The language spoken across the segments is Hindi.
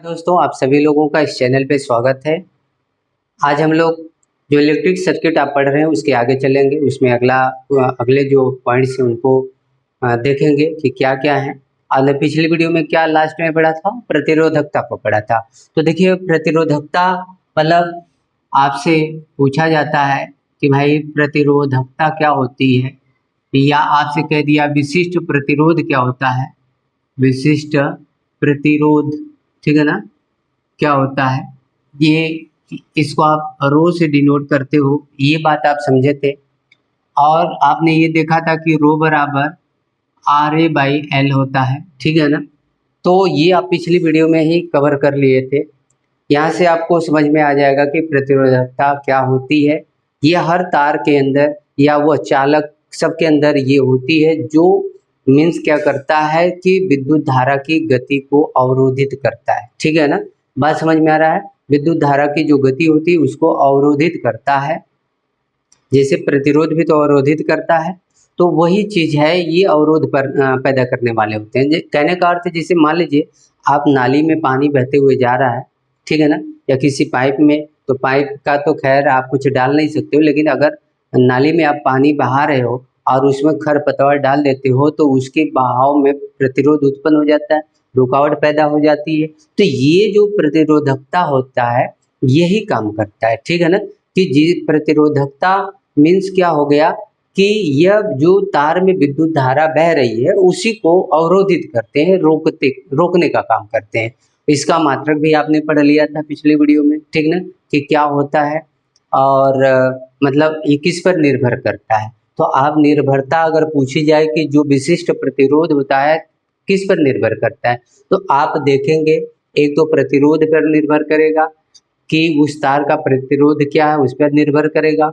दोस्तों, आप सभी लोगों का इस चैनल पे स्वागत है। आज हम लोग जो इलेक्ट्रिक सर्किट आप पढ़ रहे हैं उसके आगे चलेंगे। उसमें अगले जो पॉइंट्स हैं उनको देखेंगे कि क्या क्या है। हमने पिछली वीडियो में क्या लास्ट में पढ़ा था, प्रतिरोधकता को पढ़ा था। तो देखिए, प्रतिरोधकता मतलब आपसे पूछा जाता है कि भाई प्रतिरोधकता क्या होती है, या आपसे कह दिया विशिष्ट प्रतिरोध क्या होता है। विशिष्ट प्रतिरोध, ठीक है ना, क्या होता है ये, इसको आप रो से डिनोट करते हो, ये बात आप समझे थे। और आपने ये देखा था कि रो बराबर RA/L होता है, ठीक है ना। तो ये आप पिछली वीडियो में ही कवर कर लिए थे। यहाँ से आपको समझ में आ जाएगा कि प्रतिरोधकता क्या होती है। ये हर तार के अंदर या वो चालक सबके अंदर ये होती है, जो मीन्स क्या करता है कि विद्युत धारा की गति को अवरोधित करता है, ठीक है ना। बात समझ में आ रहा है। विद्युत धारा की जो गति होती है उसको अवरोधित करता है, जैसे प्रतिरोध भी तो अवरोधित करता है। तो वही चीज है, ये अवरोध पर पैदा करने वाले होते हैं। कहने का अर्थ है, जैसे मान लीजिए आप नाली में पानी बहते हुए जा रहा है, ठीक है ना, या किसी पाइप में, तो पाइप का तो खैर आप कुछ डाल नहीं सकते हो, लेकिन अगर नाली में आप पानी बहा रहे हो और उसमें खरपतवार डाल देते हो तो उसके बहाव में प्रतिरोध उत्पन्न हो जाता है, रुकावट पैदा हो जाती है। तो ये जो प्रतिरोधकता होता है यही काम करता है, ठीक है ना। कि जी प्रतिरोधकता मीन्स क्या हो गया कि यह जो तार में विद्युत धारा बह रही है उसी को अवरोधित करते हैं, रोकने का काम करते हैं। इसका मात्रक भी आपने पढ़ लिया था पिछली वीडियो में, ठीक ना, कि क्या होता है और मतलब ये किस पर निर्भर करता है। तो आप निर्भरता अगर पूछी जाए कि जो विशिष्ट प्रतिरोध होता है किस पर निर्भर करता है, तो आप देखेंगे एक तो प्रतिरोध पर निर्भर करेगा कि उस तार का प्रतिरोध क्या है, उस पर निर्भर करेगा।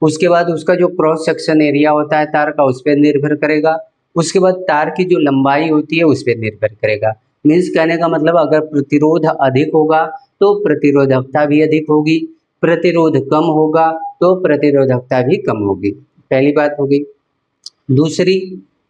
उसके बाद उसका जो क्रॉस सेक्शन एरिया होता है तार का, उस पर निर्भर करेगा। उसके बाद तार की जो लंबाई होती है उस पर निर्भर करेगा। मीन्स कहने का मतलब, अगर प्रतिरोध अधिक होगा तो प्रतिरोधकता भी अधिक होगी, प्रतिरोध कम होगा तो प्रतिरोधकता भी कम होगी। पहली बात होगी। दूसरी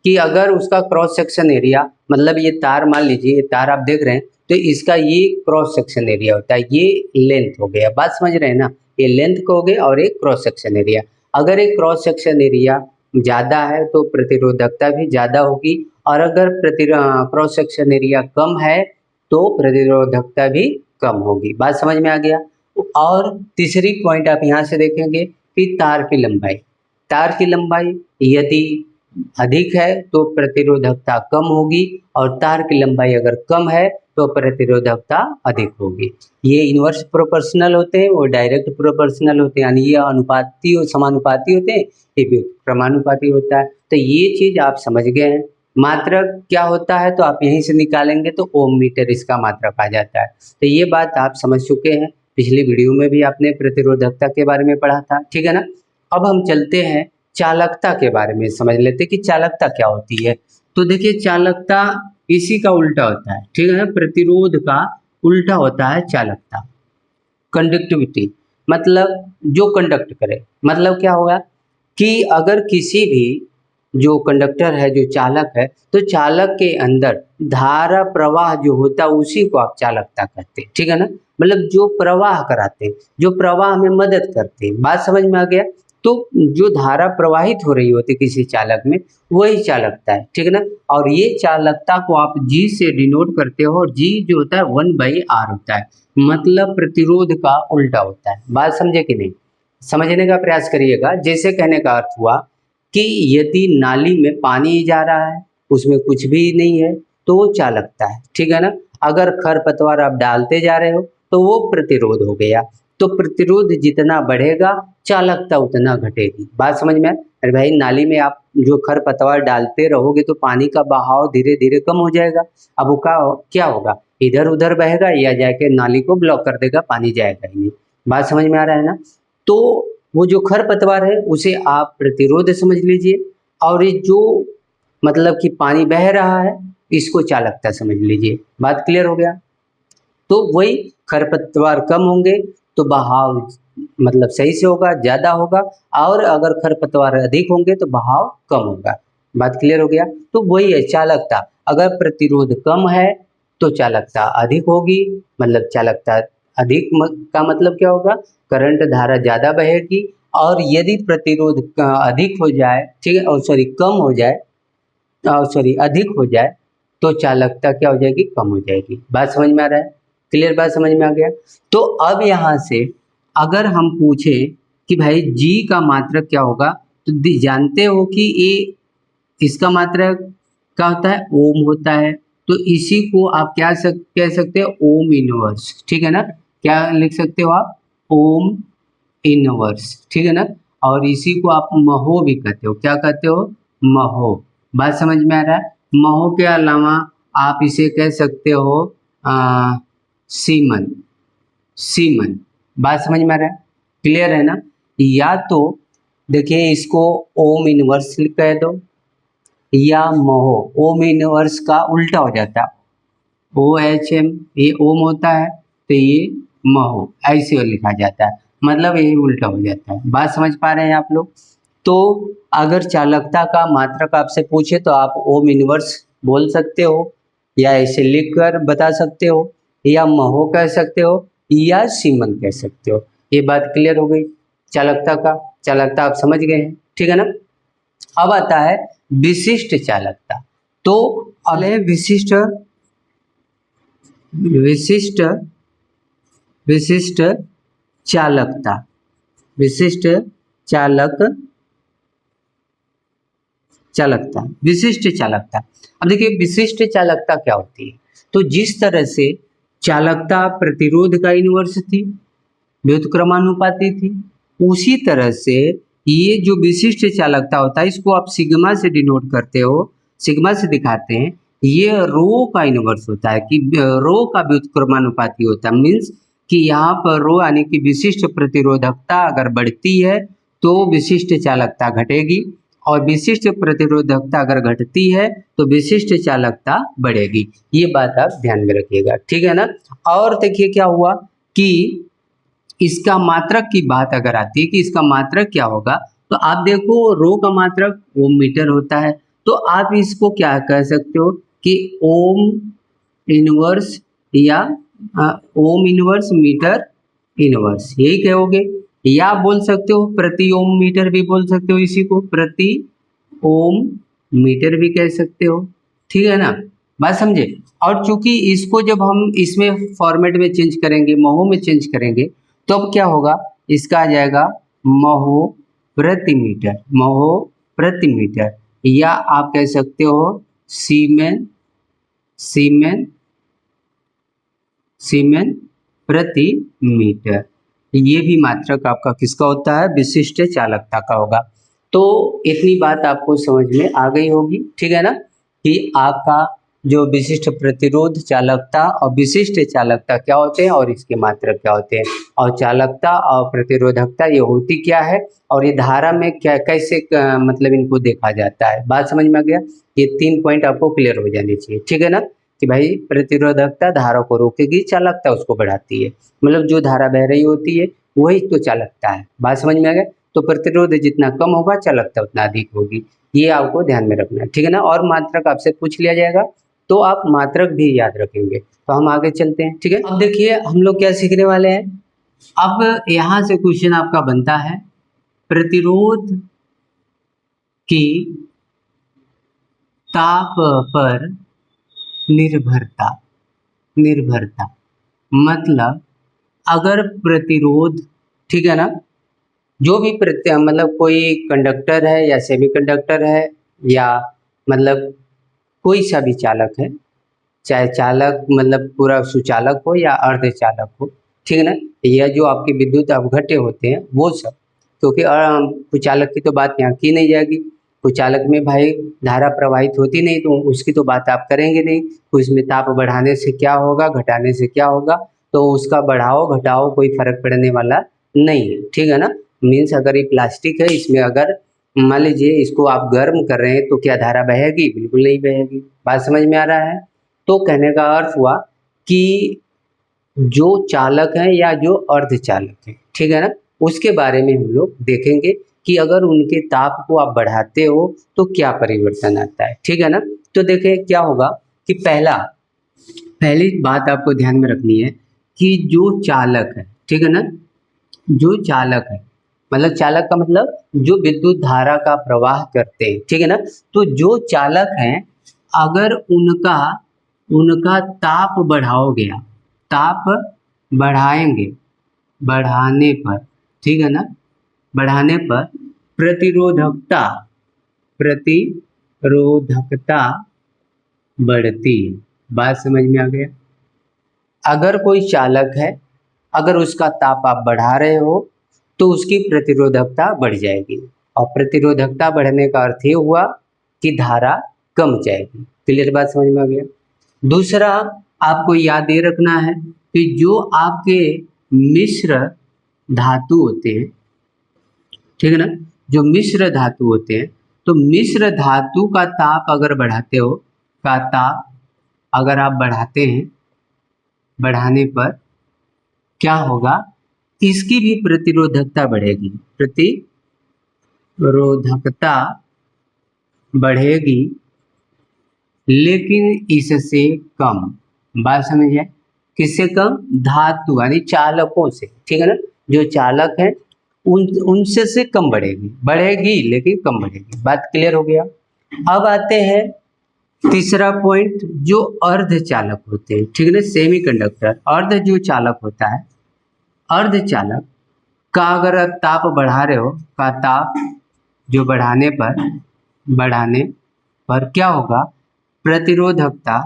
कि अगर उसका क्रॉस सेक्शन एरिया, मतलब ये तार, मान लीजिए ये तार आप देख रहे हैं, तो इसका ये क्रॉस सेक्शन एरिया होता है, ये लेंथ हो गया। बात समझ रहे हैं ना, ये लेंथ को हो गया और एक क्रॉस सेक्शन एरिया। अगर एक क्रॉस सेक्शन एरिया ज़्यादा है तो प्रतिरोधकता भी ज़्यादा होगी, और अगर क्रॉस सेक्शन एरिया कम है तो प्रतिरोधकता भी कम होगी। बात समझ में आ गया। और तीसरी पॉइंट आप यहाँ से देखेंगे कि तार की लंबाई, तार की लंबाई यदि अधिक है तो प्रतिरोधकता कम होगी, और तार की लंबाई अगर कम है तो प्रतिरोधकता अधिक होगी। ये इन्वर्स प्रोपोर्शनल होते हैं, वो डायरेक्ट प्रोपोर्शनल होते हैं, यानी ये अनुपाती और समानुपाती होते हैं, ये भी क्रमानुपाती होता है। तो ये चीज आप समझ गए हैं। मात्रक क्या होता है तो आप यहीं से निकालेंगे तो ओम मीटर इसका मात्रक आ जाता है। तो ये बात आप समझ चुके हैं, पिछली वीडियो में भी आपने प्रतिरोधकता के बारे में पढ़ा था, ठीक है ना। अब हम चलते हैं चालकता के बारे में, समझ लेते कि चालकता क्या होती है। तो देखिए, चालकता इसी का उल्टा होता है, ठीक है ना। प्रतिरोध का उल्टा होता है चालकता। कंडक्टिविटी मतलब जो कंडक्ट करे, मतलब क्या होगा कि अगर किसी भी जो कंडक्टर है, जो चालक है, तो चालक के अंदर धारा प्रवाह जो होता है उसी को आप चालकता कहते हैं, ठीक है ना। मतलब जो प्रवाह कराते हैं, जो प्रवाह में मदद करते हैं। बात समझ में आ गया। तो जो धारा प्रवाहित हो रही होती है किसी चालक में, वही चालकता है, ठीक है ना। और ये चालकता को आप जी से डिनोट करते हो, और जी जो होता है 1/R होता है, मतलब प्रतिरोध का उल्टा होता है। बात समझे कि नहीं, समझने का प्रयास करिएगा। जैसे कहने का अर्थ हुआ कि यदि नाली में पानी जा रहा है, उसमें कुछ भी नहीं है, तो वो चालकता है, ठीक है ना। अगर खरपतवार आप डालते जा रहे हो तो वो प्रतिरोध हो गया। तो प्रतिरोध जितना बढ़ेगा चालकता उतना घटेगी। बात समझ में? अरे भाई, नाली में आप जो खरपतवार डालते रहोगे तो पानी का बहाव धीरे धीरे कम हो जाएगा। अब वो क्या होगा, इधर उधर बहेगा या जाके नाली को ब्लॉक कर देगा, पानी जाएगा ही नहीं। बात समझ में आ रहा है ना। तो वो जो खरपतवार है उसे आप प्रतिरोध समझ लीजिए, और ये जो मतलब कि पानी बह रहा है इसको चालकता समझ लीजिए। बात क्लियर हो गया। तो वही खरपतवार कम होंगे तो बहाव मतलब सही से होगा, ज्यादा होगा, और अगर खरपतवार अधिक होंगे तो बहाव कम होगा। बात क्लियर हो गया। तो वही है चालकता। अगर प्रतिरोध कम है तो चालकता अधिक होगी, मतलब चालकता अधिक का मतलब क्या होगा, करंट धारा ज़्यादा बहेगी। और यदि प्रतिरोध अधिक हो जाए, ठीक है, और सॉरी कम हो जाए, सॉरी अधिक हो जाए, तो चालकता क्या हो जाएगी, कम हो जाएगी। बात समझ में आ रहा है, क्लियर बात समझ में आ गया। तो अब यहाँ से अगर हम पूछें कि भाई जी का मात्रक क्या होगा, तो जानते हो कि ये इसका मात्रक क्या होता है, ओम होता है। तो इसी को आप क्या कह सकते हो, ओम इनवर्स, ठीक है ना। क्या लिख सकते हो आप, ओम इनवर्स, ठीक है ना। और इसी को आप महो भी कहते हो, क्या कहते हो, महो। बात समझ में आ रहा है। महो के अलावा आप इसे कह सकते हो सीमन, सीमन। बात समझ में आ रहा है, क्लियर है ना। या तो देखिए इसको ओम इनवर्स कह दो, या महो। ओम इनवर्स का उल्टा हो जाता है, ओ एच एम, ये ओम होता है तो ये महो, ऐसे लिखा जाता है, मतलब ये उल्टा हो जाता है। बात समझ पा रहे हैं आप लोग। तो अगर चालकता का मात्रक आपसे पूछे तो आप ओम इनवर्स बोल सकते हो, या ऐसे लिख कर बता सकते हो, या महो कह सकते हो, या सीमन कह सकते हो। ये बात क्लियर हो गई चालकता का, चालकता आप समझ गए हैं, ठीक है ना। अब आता है विशिष्ट चालकता। तो अब है विशिष्ट, विशिष्ट विशिष्ट चालकता, विशिष्ट चालकता, विशिष्ट चालकता। अब देखिए विशिष्ट चालकता क्या होती है। तो जिस तरह से चालकता प्रतिरोध का इनवर्स थी, व्युत्क्रमानुपाती थी, उसी तरह से ये जो विशिष्ट चालकता होता है, इसको आप सिग्मा से डिनोट करते हो, सिग्मा से दिखाते हैं। ये रो का इनवर्स होता है, कि रो का व्युत्क्रमानुपाती होता है। मीन्स कि यहाँ पर रो यानी कि विशिष्ट प्रतिरोधकता अगर बढ़ती है तो विशिष्ट चालकता घटेगी, और विशिष्ट प्रतिरोधकता अगर घटती है तो विशिष्ट चालकता बढ़ेगी। ये बात आप ध्यान में रखिएगा, ठीक है ना। और देखिए क्या हुआ कि इसका मात्रक की बात अगर आती है कि इसका मात्रक क्या होगा, तो आप देखो रो का मात्रक ओम मीटर होता है। तो आप इसको क्या कह सकते हो कि ओम इनवर्स, या ओम इनवर्स मीटर इनवर्स, यही कहोगे। या आप बोल सकते हो प्रति ओम मीटर भी बोल सकते हो, इसी को प्रति ओम मीटर भी कह सकते हो, ठीक है ना। बात समझे। और चूंकि इसको जब हम इसमें फॉर्मेट में चेंज करेंगे, महो में चेंज करेंगे, तो अब क्या होगा, इसका आ जाएगा महो प्रति मीटर, महो प्रति मीटर, या आप कह सकते हो सीमेन, सीमेन, सीमेन प्रति मीटर। ये भी मात्रक आपका किसका होता है, विशिष्ट चालकता का होगा। तो इतनी बात आपको समझ में आ गई होगी, ठीक है ना, कि आपका जो विशिष्ट प्रतिरोध चालकता और विशिष्ट चालकता क्या होते हैं, और इसके मात्रक क्या होते हैं, और चालकता और प्रतिरोधकता ये होती क्या है, और ये धारा में क्या कैसे मतलब इनको देखा जाता है। बात समझ में आ गया। ये 3 पॉइंट आपको क्लियर हो जाने चाहिए, ठीक है ना, कि भाई प्रतिरोधकता धारा को रोकेगी, चालकता उसको बढ़ाती है, मतलब जो धारा बह रही होती है वही तो चालकता है। बात समझ में आ गया। तो प्रतिरोध जितना कम होगा चालकता उतना अधिक होगी, ये आपको ध्यान में रखना है, ठीक है ना। और मात्रक आपसे पूछ लिया जाएगा तो आप मात्रक भी याद रखेंगे। तो हम आगे चलते हैं, ठीक है। अब देखिए हम लोग क्या सीखने वाले हैं। अब यहाँ से क्वेश्चन आपका बनता है, प्रतिरोध की ताप पर निर्भरता, निर्भरता मतलब अगर प्रतिरोध, ठीक है ना, जो भी मतलब कोई कंडक्टर है या सेमीकंडक्टर है, या मतलब कोई सा भी चालक है, चाहे चालक मतलब पूरा सुचालक हो या अर्धचालक हो, ठीक है ना, या जो आपके विद्युत अवघट्य होते हैं वो सब, क्योंकि कुचालक की तो बात यहाँ की नहीं जाएगी। कुचालक में भाई धारा प्रवाहित होती नहीं तो उसकी तो बात आप करेंगे नहीं। उसमें ताप बढ़ाने से क्या होगा, घटाने से क्या होगा, तो उसका बढ़ाओ घटाओ कोई फर्क पड़ने वाला नहीं है, ठीक है ना। मीन्स अगर ये प्लास्टिक है, इसमें अगर मान लीजिए इसको आप गर्म कर रहे हैं तो क्या धारा बहेगी, बिल्कुल नहीं बहेगी। बात समझ में आ रहा है। तो कहने का अर्थ हुआ कि जो चालक है या जो अर्धचालक है, ठीक है ना, उसके बारे में हम लोग देखेंगे कि अगर उनके ताप को आप बढ़ाते हो तो क्या परिवर्तन आता है, ठीक है ना। तो देखें क्या होगा कि पहली बात आपको ध्यान में रखनी है कि जो चालक है, ठीक है ना, जो चालक है, मतलब चालक का मतलब जो विद्युत धारा का प्रवाह करते हैं, ठीक है ना, तो जो चालक हैं अगर उनका उनका ताप बढ़ाओगे आप, ताप बढ़ाएंगे, बढ़ाने पर, ठीक है ना, बढ़ाने पर प्रतिरोधकता, प्रतिरोधकता बढ़ती है। बात समझ में आ गया? अगर कोई चालक है, अगर उसका ताप आप बढ़ा रहे हो तो उसकी प्रतिरोधकता बढ़ जाएगी, और प्रतिरोधकता बढ़ने का अर्थ ये हुआ कि धारा कम जाएगी। क्लियर बात समझ में आ गया? दूसरा आपको याद ये रखना है कि जो आपके मिश्र धातु होते हैं, ठीक है ना, जो मिश्र धातु होते हैं, तो मिश्र धातु का ताप अगर बढ़ाते हो, का ताप अगर आप बढ़ाते हैं, बढ़ाने पर क्या होगा, इसकी भी प्रतिरोधकता बढ़ेगी, प्रतिरोधकता बढ़ेगी लेकिन इससे कम। बात समझिए, किससे कम? धातु यानी चालकों से, ठीक है ना, जो चालक हैं उनसे से कम बढ़ेगी, बढ़ेगी लेकिन कम बढ़ेगी। बात क्लियर हो गया? अब आते हैं तीसरा पॉइंट, जो अर्धचालक होते हैं, ठीक है ना, सेमीकंडक्टर। अर्ध जो चालक होता है, अर्धचालक का अगर आप ताप बढ़ा रहे हो, का ताप जो बढ़ाने पर क्या होगा, प्रतिरोधकता,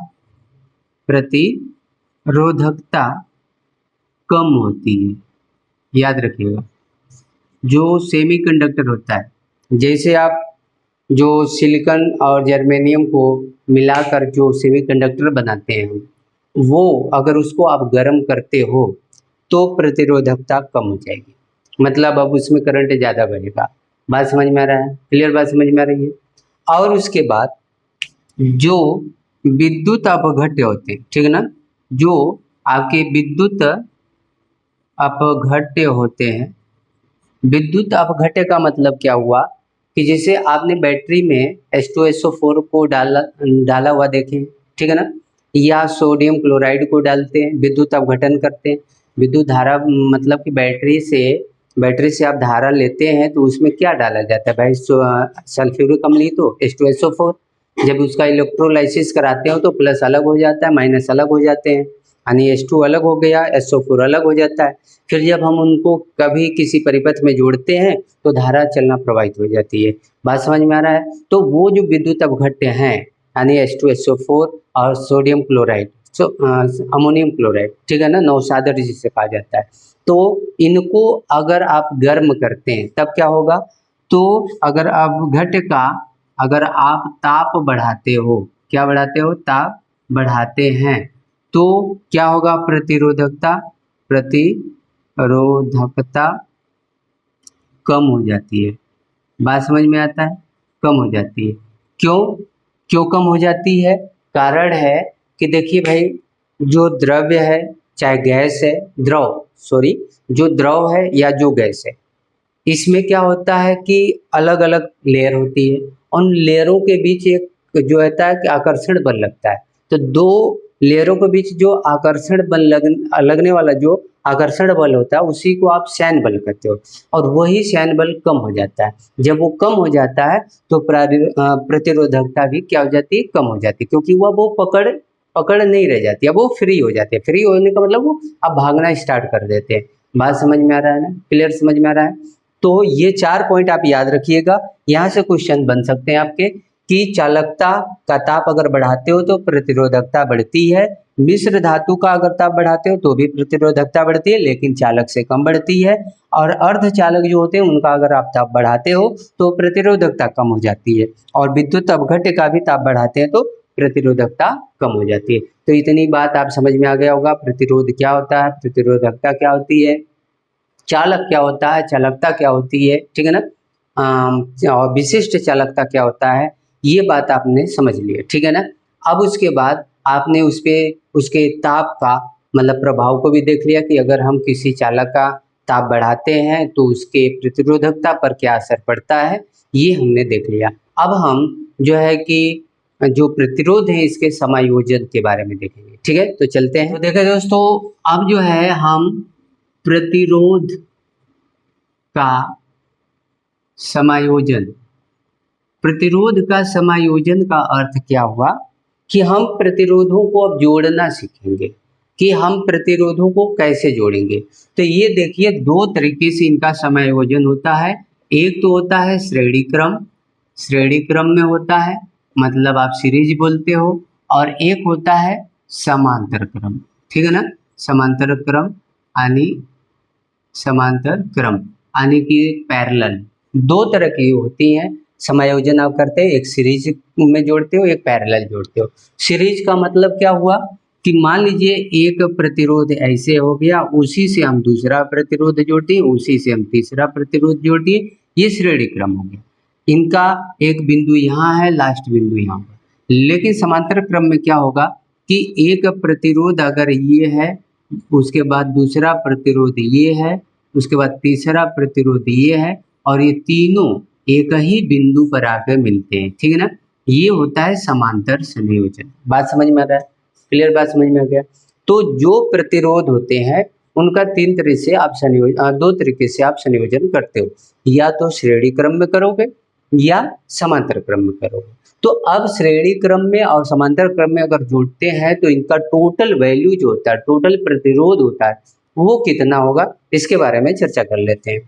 प्रतिरोधकता कम होती है। याद रखिएगा, जो सेमीकंडक्टर होता है, जैसे आप जो सिलिकॉन और जर्मेनियम को मिलाकर जो सेमीकंडक्टर बनाते हैं, वो अगर उसको आप गर्म करते हो तो प्रतिरोधकता कम हो जाएगी, मतलब अब उसमें करंट ज़्यादा बहेगा। बात समझ में आ रहा है? क्लियर बात समझ में आ रही है? और उसके बाद जो विद्युत अपघट्य होते हैं, ठीक है ना, जो आपके विद्युत अपघट्य होते हैं, विद्युत अपघट्य का मतलब क्या हुआ कि जैसे आपने बैटरी में H2SO4 को डाला हुआ देखें, ठीक है ना, या सोडियम क्लोराइड को डालते हैं, विद्युत अपघटन करते हैं। विद्युत धारा मतलब कि बैटरी से आप धारा लेते हैं तो उसमें क्या डाला जाता है भाई? सल्फ्यूरिक अम्ल ही तो, H2SO4। जब उसका इलेक्ट्रोलाइसिस कराते हो तो प्लस अलग हो जाता है, माइनस अलग हो जाते हैं, यानी H2 अलग हो गया, SO4 अलग हो जाता है। फिर जब हम उनको कभी किसी परिपथ में जोड़ते हैं तो धारा चलना प्रवाहित हो जाती है। बात समझ में आ रहा है? तो वो जो विद्युत अपघट्य हैं, यानी H2SO4 और सोडियम क्लोराइड, अमोनियम क्लोराइड, ठीक है ना, नौसादर जिसे कहा जाता है, तो इनको अगर आप गर्म करते हैं तब क्या होगा, तो अगर अपघट्य का अगर आप ताप बढ़ाते हो, क्या बढ़ाते हो? ताप बढ़ाते हैं तो क्या होगा? प्रतिरोधकता कम हो जाती है। बात समझ में आता है? कम हो जाती है। क्यों कम हो जाती है? कारण है कि देखिए भाई, जो द्रव्य है, चाहे गैस है, जो द्रव है या जो गैस है, इसमें क्या होता है कि अलग अलग लेयर होती है, उन लेयरों के बीच एक जो होता है कि आकर्षण बल लगता है। तो दो लेयरों के बीच जो आकर्षण बल लगने वाला जो आकर्षण बल होता है उसी को आप सैन बल कहते हो, और वही सैन बल कम हो जाता है। जब वो कम हो जाता है तो प्रतिरोधकता भी क्या हो जाती है? कम हो जाती है, क्योंकि वो पकड़ नहीं रह जाती, अब वो फ्री हो जाते हैं। फ्री होने का मतलब वो अब भागना स्टार्ट कर देते हैं। बात समझ में आ रहा है ना? क्लियर समझ में आ रहा है? तो ये 4 पॉइंट आप याद रखिएगा। यहाँ से क्वेश्चन बन सकते हैं आपके कि चालकता का ताप अगर बढ़ाते हो तो प्रतिरोधकता बढ़ती है, मिश्र धातु का अगर ताप बढ़ाते हो तो भी प्रतिरोधकता बढ़ती है लेकिन चालक से कम बढ़ती है, और अर्धचालक जो होते हैं उनका अगर आप ताप बढ़ाते हो तो प्रतिरोधकता कम हो जाती है, और विद्युत अपघट्य का भी ताप बढ़ाते हैं तो प्रतिरोधकता कम हो जाती है। तो इतनी बात आप समझ में आ गया होगा। प्रतिरोध क्या होता है, प्रतिरोधकता क्या होती है, चालक क्या होता है, चालकता क्या होती है, ठीक है ना, और विशिष्ट चालकता क्या होता है, ये बात आपने समझ लिया, ठीक है ना। अब उसके बाद आपने उसके ताप का मतलब प्रभाव को भी देख लिया कि अगर हम किसी चालक का ताप बढ़ाते हैं तो उसके प्रतिरोधकता पर क्या असर पड़ता है, ये हमने देख लिया। अब हम जो है कि जो प्रतिरोध है इसके समायोजन के बारे में देखेंगे। ठीक है, तो चलते हैं। तो देखिए दोस्तों, अब जो है हम प्रतिरोध का समायोजन, प्रतिरोध का समायोजन का अर्थ क्या हुआ कि हम प्रतिरोधों को अब जोड़ना सीखेंगे कि हम प्रतिरोधों को कैसे जोड़ेंगे। तो ये देखिए, दो तरीके से इनका समायोजन होता है। एक तो होता है श्रेणी क्रम, श्रेणी क्रम में होता है, मतलब आप सीरीज बोलते हो, और एक होता है समांतर क्रम। ठीक है ना, समांतर क्रम यानी समांतर क्रम यानी कि पैरेलल। दो तरह की होती हैं समायोजन आप करते हैं, एक सीरीज में जोड़ते हो, एक पैरेलल जोड़ते हो। सीरीज का मतलब क्या हुआ कि मान लीजिए एक प्रतिरोध ऐसे हो गया, उसी से हम दूसरा प्रतिरोध जोड़ दिए, उसी से हम तीसरा प्रतिरोध जोड़ दिए, ये श्रेणी क्रम हो गया। इनका एक बिंदु यहाँ है, लास्ट बिंदु यहाँ होगा। लेकिन समांतर क्रम में क्या होगा कि एक प्रतिरोध अगर ये है, उसके बाद दूसरा प्रतिरोध ये है, उसके बाद तीसरा प्रतिरोध ये है, और ये तीनों एक ही बिंदु पर आकर मिलते हैं। ठीक है ना, ये होता है समांतर संयोजन। बात समझ में आ रहा है? क्लियर बात समझ में आ गया? तो जो प्रतिरोध होते हैं उनका तीन तरह से आप दो तरीके से आप संयोजन करते हो, या तो श्रेणी क्रम में करोगे या समांतर क्रम में करोगे। तो अब श्रेणी क्रम में और समांतर क्रम में अगर जोड़ते हैं तो इनका टोटल वैल्यू जो होता है, टोटल प्रतिरोध होता है, वो कितना होगा, इसके बारे में चर्चा कर लेते हैं।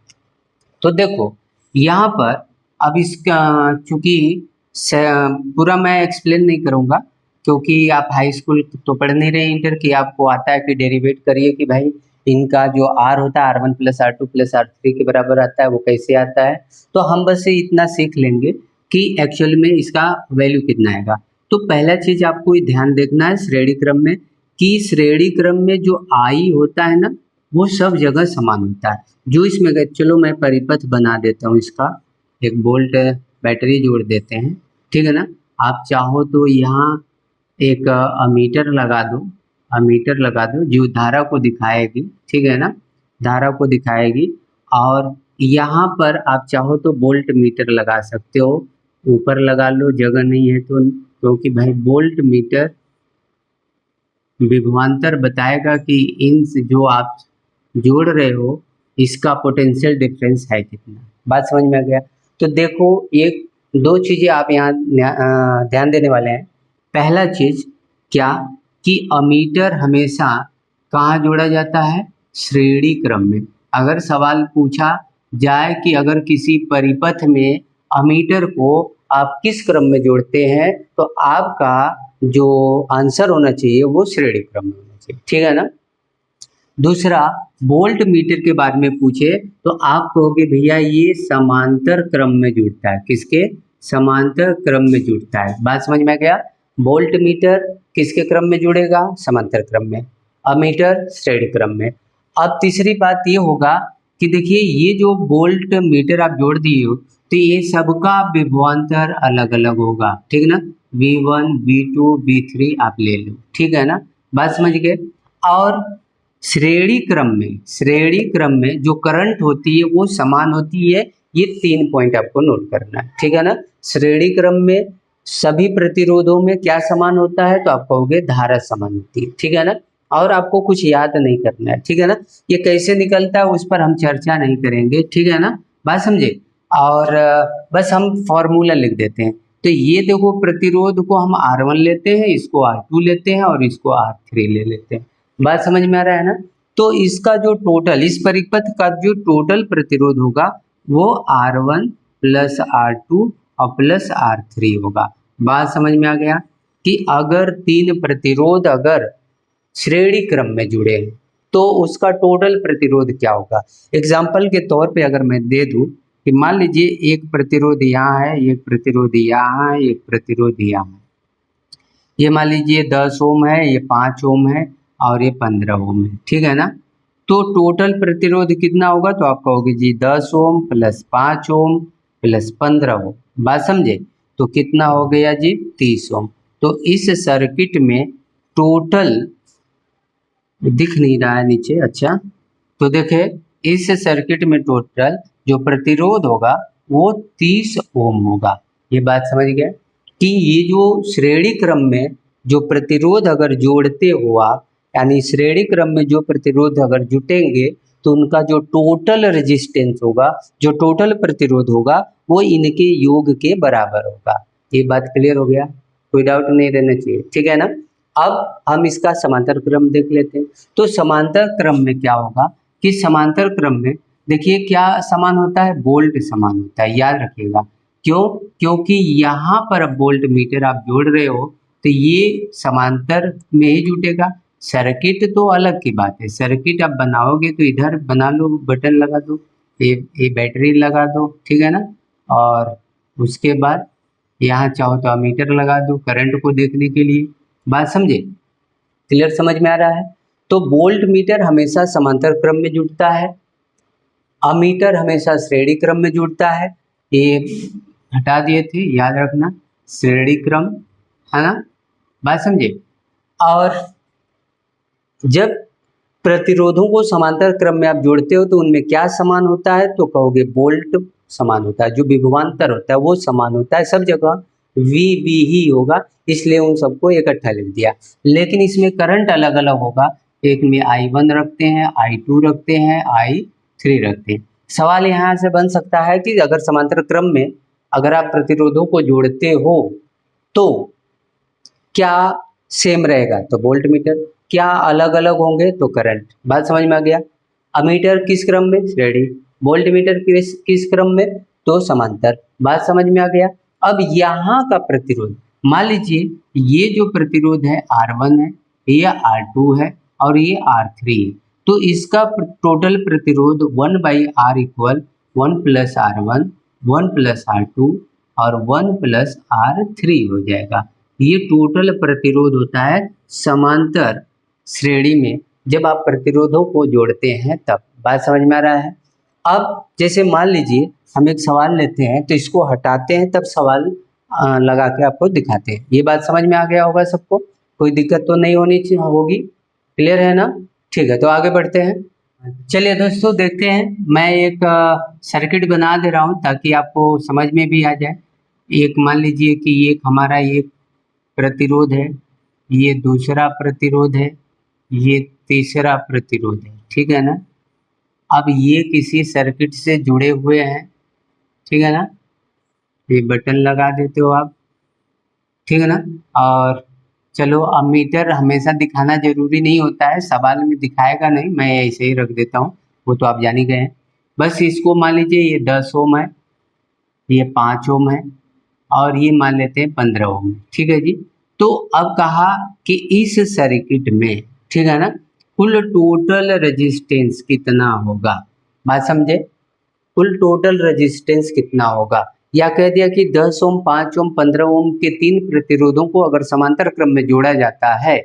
तो देखो यहाँ पर अब इसका चूंकि पूरा मैं एक्सप्लेन नहीं करूँगा, क्योंकि आप हाई स्कूल तो पढ़ नहीं रहे इंटर की, आपको आता है कि डेरिवेट करिए कि भाई इनका जो R होता है R1 + R2 + R3 के बराबर आता है, वो कैसे आता है। तो हम बस इतना सीख लेंगे कि एक्चुअल में इसका वैल्यू कितना आएगा। तो पहला चीज आपको ध्यान देखना है श्रेणी क्रम में, कि श्रेणी क्रम में जो I होता है ना, वो सब जगह समान होता है। जो इसमें, चलो मैं परिपथ बना देता हूँ, इसका एक वोल्ट बैटरी जोड़ देते हैं। ठीक है ना, आप चाहो तो यहाँ एक अमीटर लगा दो, अमीटर लगा दो जो धारा को दिखाएगी। ठीक है ना, धारा को दिखाएगी। और यहाँ पर आप चाहो तो वोल्ट मीटर लगा सकते हो, ऊपर लगा लो, जगह नहीं है तो, क्योंकि भाई वोल्ट मीटर विभवांतर बताएगा कि इन जो आप जोड़ रहे हो इसका पोटेंशियल डिफरेंस है कितना। बात समझ में आ गया? तो देखो, एक दो चीजें आप यहाँ ध्यान देने वाले हैं। पहला चीज क्या कि अमीटर हमेशा कहाँ जोड़ा जाता है? श्रेणी क्रम में। अगर सवाल पूछा जाए कि अगर किसी परिपथ में अमीटर को आप किस क्रम में जोड़ते हैं, तो आपका जो आंसर होना चाहिए वो श्रेणी क्रम में होना चाहिए। ठीक है ना। दूसरा, वोल्ट मीटर के बारे में पूछे तो आप कहोगे भैया ये समांतर क्रम में जुड़ता है। किसके? समांतर क्रम में जुड़ता है। बात समझ में आ गया? वोल्ट मीटर किसके क्रम में जुड़ेगा? समांतर क्रम में। अमीटर श्रेणी क्रम में। अब तीसरी बात ये होगा कि देखिए, ये जो वोल्ट मीटर आप जोड़ दिए हो, तो ये सबका विभवांतर अलग अलग होगा। ठीक है ना, V1 V2 V3 आप ले लो। ठीक है ना, बात समझ गए? और श्रेणी क्रम में जो करंट होती है वो समान होती है। ये 3 पॉइंट आपको नोट करना है। ठीक है ना, श्रेणी क्रम में सभी प्रतिरोधों में क्या समान होता है? तो आप कहोगे धारा समान होती है। ठीक है ना, और आपको कुछ याद नहीं करना है। ठीक है ना, ये कैसे निकलता है उस पर हम चर्चा नहीं करेंगे। ठीक है ना, बात समझे? और बस हम फॉर्मूला लिख देते हैं। तो ये देखो, प्रतिरोध को हम R1 लेते हैं, इसको R2 लेते हैं और इसको R3 ले लेते हैं। बात समझ में आ रहा है ना? तो इसका जो टोटल, इस परिपथ का जो टोटल प्रतिरोध होगा वो R1 + R2 और + R3 होगा। बात समझ में आ गया कि अगर 3 प्रतिरोध अगर श्रेणी क्रम में जुड़े हैं तो उसका टोटल प्रतिरोध क्या होगा। एग्जाम्पल के तौर पे अगर मैं दे दूं कि मान लीजिए एक प्रतिरोध यहाँ है, एक प्रतिरोध यहाँ है, एक प्रतिरोध यहाँ है। ये मान लीजिए 10 ओम है, ये 5 ओम है और ये 15 ओम है। ठीक है ना, तो टोटल प्रतिरोध कितना होगा? तो आप कहोगे जी 10 ओम + 5 ओम + 15 ओम। बात समझे? तो कितना हो गया जी? 30 ओम। तो इस सर्किट में टोटल दिख नहीं रहा है नीचे, अच्छा, तो देखे इस सर्किट में टोटल जो प्रतिरोध होगा वो 30 ओम होगा। ये बात समझ गए? कि ये जो श्रेणी क्रम में जो प्रतिरोध अगर जोड़ते हुआ, यानी श्रेणी क्रम में जो प्रतिरोध अगर जुटेंगे तो उनका जो टोटल रेजिस्टेंस होगा, जो टोटल प्रतिरोध होगा, वो इनके योग के बराबर होगा। ये बात क्लियर हो गया, कोई डाउट नहीं रहना चाहिए, ठीक है ना। अब हम इसका समांतर क्रम देख लेते हैं। तो समांतर क्रम में क्या होगा कि समांतर क्रम में देखिए क्या समान होता है, वोल्ट समान होता है, याद रखिएगा। क्यों? क्योंकि यहाँ पर वोल्ट मीटर आप जोड़ रहे हो तो ये समांतर में ही जुटेगा। सर्किट तो अलग की बात है, सर्किट आप बनाओगे तो इधर बना लो, बटन लगा दो, ये बैटरी लगा दो, ठीक है ना। और उसके बाद यहाँ चाहो तो अमीटर लगा दो करंट को देखने के लिए। बात समझे, क्लियर समझ में आ रहा है। तो वोल्ट मीटर हमेशा समांतर क्रम में जुड़ता है, अमीटर हमेशा श्रेणी क्रम में जुड़ता है। ये हटा दिए थे, याद रखना, श्रेणी क्रम, है ना, बात समझे। और जब प्रतिरोधों को समांतर क्रम में आप जोड़ते हो तो उनमें क्या समान होता है, तो कहोगे वोल्ट समान होता है, जो विभवांतर होता है वो समान होता है, सब जगह वी ही होगा, इसलिए उन सबको इकट्ठा लिख दिया। लेकिन इसमें करंट अलग अलग होगा, एक में I1 रखते हैं, I2 रखते हैं, I3 रखते हैं। सवाल यहाँ से बन सकता है कि अगर समांतर क्रम में अगर आप प्रतिरोधों को जोड़ते हो तो क्या सेम रहेगा, तो वोल्ट मीटर, क्या अलग अलग होंगे तो करंट। बात समझ में आ गया। अमीटर किस क्रम में, श्रेणी, वोल्ट मीटर किस क्रम में, तो समांतर। बात समझ में आ गया। अब यहाँ का प्रतिरोध, मान लीजिए ये जो प्रतिरोध है R1 है, ये R2 है और ये R3 है, तो इसका टोटल प्रतिरोध 1/R इक्वल 1+R1 1+R2 और 1+R3 हो जाएगा। ये टोटल प्रतिरोध होता है समांतर श्रेणी में जब आप प्रतिरोधों को जोड़ते हैं तब। बात समझ में आ रहा है। अब जैसे मान लीजिए हम एक सवाल लेते हैं तो इसको हटाते हैं तब सवाल लगा के आपको दिखाते हैं। ये बात समझ में आ गया होगा सबको, कोई दिक्कत तो नहीं होनी चाहिए, होगी, क्लियर है ना। ठीक है, तो आगे बढ़ते हैं। चलिए दोस्तों देखते हैं, मैं एक सर्किट बना दे रहा हूँ ताकि आपको समझ में भी आ जाए। एक मान लीजिए कि ये हमारा ये प्रतिरोध है, ये दूसरा प्रतिरोध है, ये तीसरा प्रतिरोध है, ठीक है ना। अब ये किसी सर्किट से जुड़े हुए हैं, ठीक है ना, ये बटन लगा देते हो आप, ठीक है ना। और चलो अमीटर हमेशा दिखाना जरूरी नहीं होता है, सवाल में दिखाएगा नहीं, मैं ऐसे ही रख देता हूँ, वो तो आप जान ही गए हैं। बस इसको मान लीजिए ये 10 ओम है, ये 5 ओम है और ये मान लेते हैं 15 ओम है, ठीक है जी। तो अब कहा कि इस सर्किट में, ठीक है ना, कुल टोटल रेजिस्टेंस कितना होगा। बात समझे, कुल टोटल रेजिस्टेंस कितना होगा, या कह दिया कि 10 ओम 5 ओम 15 ओम के 3 प्रतिरोधों को अगर समांतर क्रम में जोड़ा जाता है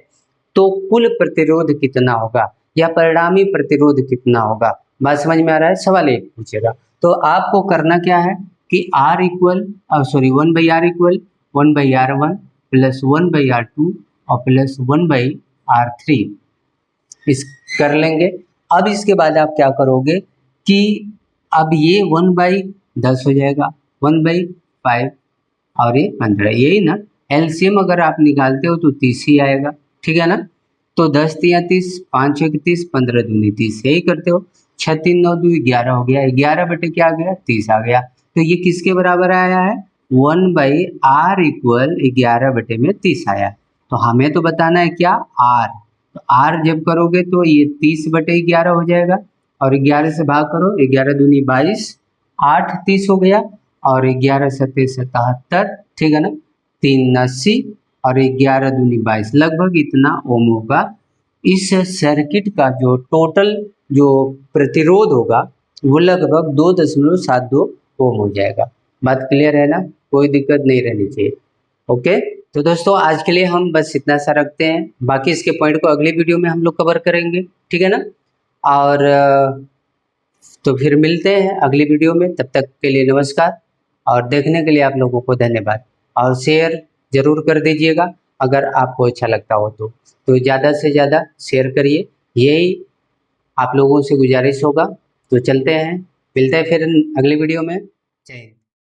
तो कुल प्रतिरोध कितना होगा या परिणामी प्रतिरोध कितना होगा। बात समझ में आ रहा है, सवाल एक पूछेगा। तो आपको करना क्या है कि R equal 1/R equal 1/R1 plus 1/R2 और प्लस 1/R3 इस कर लेंगे। अब इसके बाद आप क्या करोगे कि अब ये 1/10 हो जाएगा, 1/5 और ये 15, यही ना। एलसीएम अगर आप निकालते हो तो 30 ही आएगा, ठीक है ना। तो 10 तिया 30, 5 6 30, 15 दूनी 30, यही करते हो। 6 3 9 2 11 हो गया, 11 बटे क्या आ गया, 30 आ गया। तो ये किसके बराबर आया है, 1/R इक्वल 11 बटे में 30 आया। तो हमें तो बताना है क्या, R। तो R जब करोगे तो ये 30/11 हो जाएगा और 11 से भाग करो, 11 दूनी 22, 8 30 हो गया और 11 सत्ते 77, ठीक है ना, 3 80 और 11 दूनी 22, लगभग इतना ओम होगा। इस सर्किट का जो टोटल जो प्रतिरोध होगा वो लगभग 2.72 ओम हो जाएगा। बात क्लियर है ना, कोई दिक्कत नहीं रहनी चाहिए। ओके, तो दोस्तों आज के लिए हम बस इतना सा रखते हैं, बाकी इसके पॉइंट को अगले वीडियो में हम लोग कवर करेंगे, ठीक है ना। और तो फिर मिलते हैं अगली वीडियो में, तब तक के लिए नमस्कार और देखने के लिए आप लोगों को धन्यवाद। और शेयर ज़रूर कर दीजिएगा अगर आपको अच्छा लगता हो तो ज़्यादा से ज़्यादा शेयर करिए, यही आप लोगों से गुजारिश होगा। तो चलते हैं, मिलते हैं फिर अगली वीडियो में। जय हिंद।